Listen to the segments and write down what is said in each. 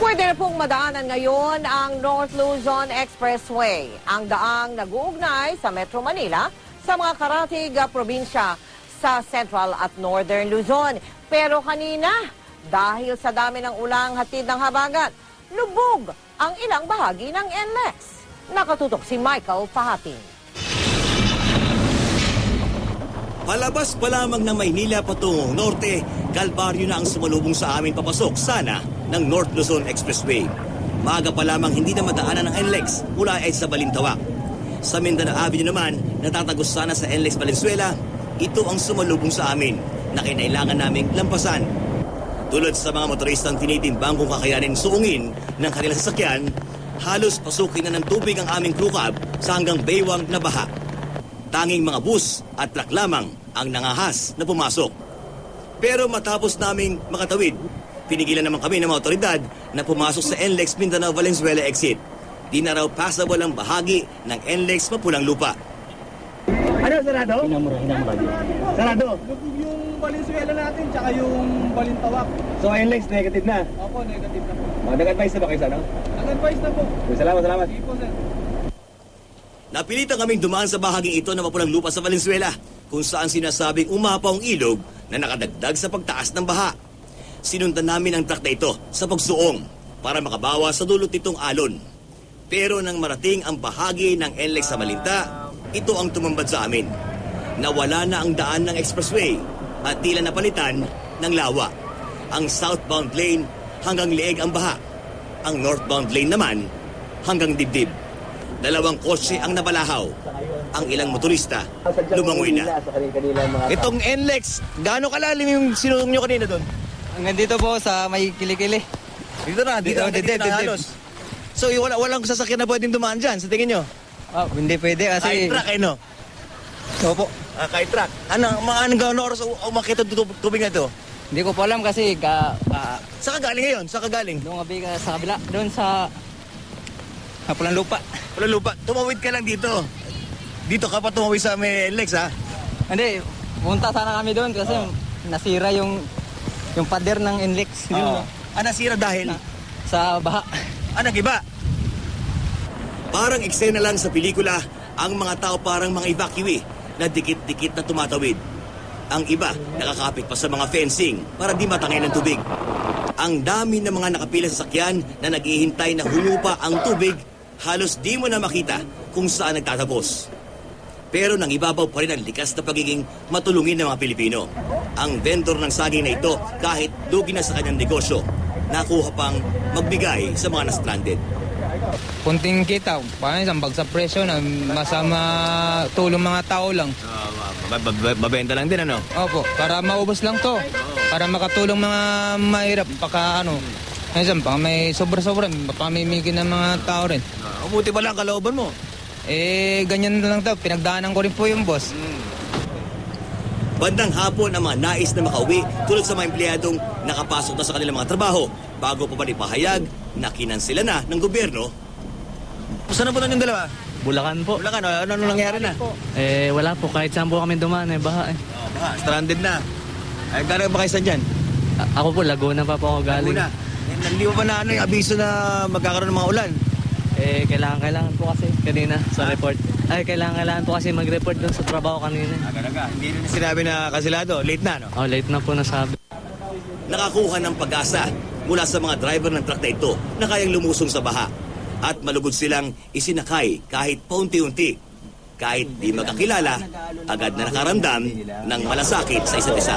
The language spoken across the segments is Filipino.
Pwede na pong madaanan ngayon ang North Luzon Expressway, ang daang nag-uugnay sa Metro Manila sa mga karatig probinsya sa Central at Northern Luzon. Pero kanina, dahil sa dami ng ulang hatid ng habagat, lubog ang ilang bahagi ng NLEX. Nakatutok si Michael Pahatin. Palabas pa lamang ng Maynila patungong norte, kalbaryo na ang sumalubong sa amin papasok sana ng North Luzon Expressway. Maaga pa lamang hindi na madaanan ng NLEX mula ay sa Balintawak. Sa Mindanao Avenue naman, natatagos sana sa NLEX Valenzuela, ito ang sumalubong sa amin na kinailangan naming lampasan. Tulad sa mga motoristang tinitimbang kung kakayanin suungin ng kanilang sasakyan, halos pasukin na ng tubig ang aming crew cab sa hanggang baywang na baha. Tanging mga bus at truck lamang ang nangahas na pumasok. Pero matapos naming makatawid, pinigilan naman kami ng mga otoridad na pumasok sa NLEX Mindanao Valenzuela exit. Di na raw passable ang bahagi ng NLEX Mapulang Lupa. Ano, sarado? Hinamura. Sarado? Yung Valenzuela natin, tsaka yung Balintawak. So, NLEX negative na? Opo, negative na po. Nag-advise na ba kayo sa ano? Nag-advise na po. Salamat. Sige po, sir. Napilitan kaming dumaan sa bahaging ito na Mapulang Lupa sa Valenzuela, kung saan sinasabing umapaw ang ilog na nakadagdag sa pagtaas ng baha. Sinundan namin ang truck na ito sa pagsuong para makabawa sa dulot nitong alon. Pero nang marating ang bahagi ng NLEX sa Malinta, ito ang tumambad sa amin. Nawala na ang daan ng expressway at tila napalitan ng lawa. Ang southbound lane hanggang leeg ang baha. Ang northbound lane naman hanggang dibdib. Dalawang kotse ang nabalahaw. Ang ilang motorista lumangoy na. Itong NLEX, gaano kalalim yung sinulong nyo kanina doon? Hanggang dito po sa may kilikili. Dito na halos. So, walang sasakyan na pwedeng dumaan dyan, sa tingin nyo? Hindi pwede kasi... Kahit truck, no? Opo. Kahit truck. Anong gano'n oras umakita tubig na ito? Hindi ko po alam kasi Saan ka galing ngayon? Saan ka galing? doon gabi ka sa kabila. Doon sa Mapulang Lupa. Walang lupa. Tumawid ka lang dito. Dito ka pa tumawid sa may NLEX, ha? Hindi, punta sana kami doon kasi nasira yung pader ng NLEX. Yun, Nasira dahil? sa baha. Nag-iba? Parang eksena lang sa pelikula, ang mga tao parang mga evacuee na dikit-dikit na tumatawid. Ang iba, nakakapit pa sa mga fencing para di matangay ng tubig. Ang dami ng mga nakapila sa sakyan na naghihintay na humupa ang tubig, halos di mo na makita kung saan nagtatapos. Pero nang ibabaw pa rin ang likas na pagiging matulungin ng mga Pilipino. Ang vendor ng saging na ito, kahit lugi na sa kanyang negosyo, nakuha pang magbigay sa mga na-stranded. Kunting kita, parang isang bag sa presyo na masama tulong mga tao lang. Mabenta lang din, ano? Opo, para maubos lang to. Para makatulong mga mahirap, baka ano. Minsan, baka may sobra-sobra, pamimigin ng mga tao rin. Buti pa lang kalooban mo. Ganyan na lang to. Pinagdaanan ko rin po yung boss. Bandang hapon ang mga nais na makauwi tulad sa mga empleyadong nakapasok na sa kanilang mga trabaho bago pa ipahayag na kinansela na ng gobyerno. Saan na po yung dalawa? Bulacan po. Bulacan, ano nangyari na? Wala po, kahit saan po kami dumaan, baha. Stranded na. Gano'n ba kayo saan dyan? Ako po, Laguna pa po ako galing. Laguna. Hindi mo pa na yung abiso na magkakaroon ng mga ulan? Kailangan po kasi kanina sa report. Kailangan po kasi mag-report dun sa trabaho kanina. Hindi rin sinabi na kansilado. Late na, no? Late na po nasabi. Nakakuha ng pag-asa mula sa mga driver ng truck na ito na kayang lumusong sa baha at malugod silang isinakay kahit paunti-unti. Kahit di magkakilala, agad na nakaramdam ng malasakit sa isa't isa.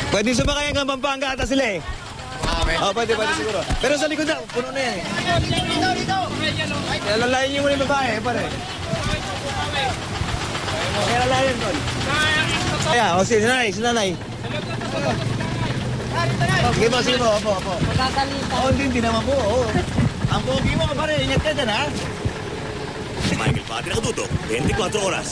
Pwede sumakay hanggang Pampanga ata sila eh. Pwede siguro. Pero sa likod na, puno na yan eh. Kaya lalayan niyo muna yung babae, pare. Kaya lalayan ko. Kaya, si nanay. Sige mo, opo. Hindi naman po, Ang pogi mo, pare, ingat ka dyan, ha? Michael Pahatin, nakatutok, 24 oras.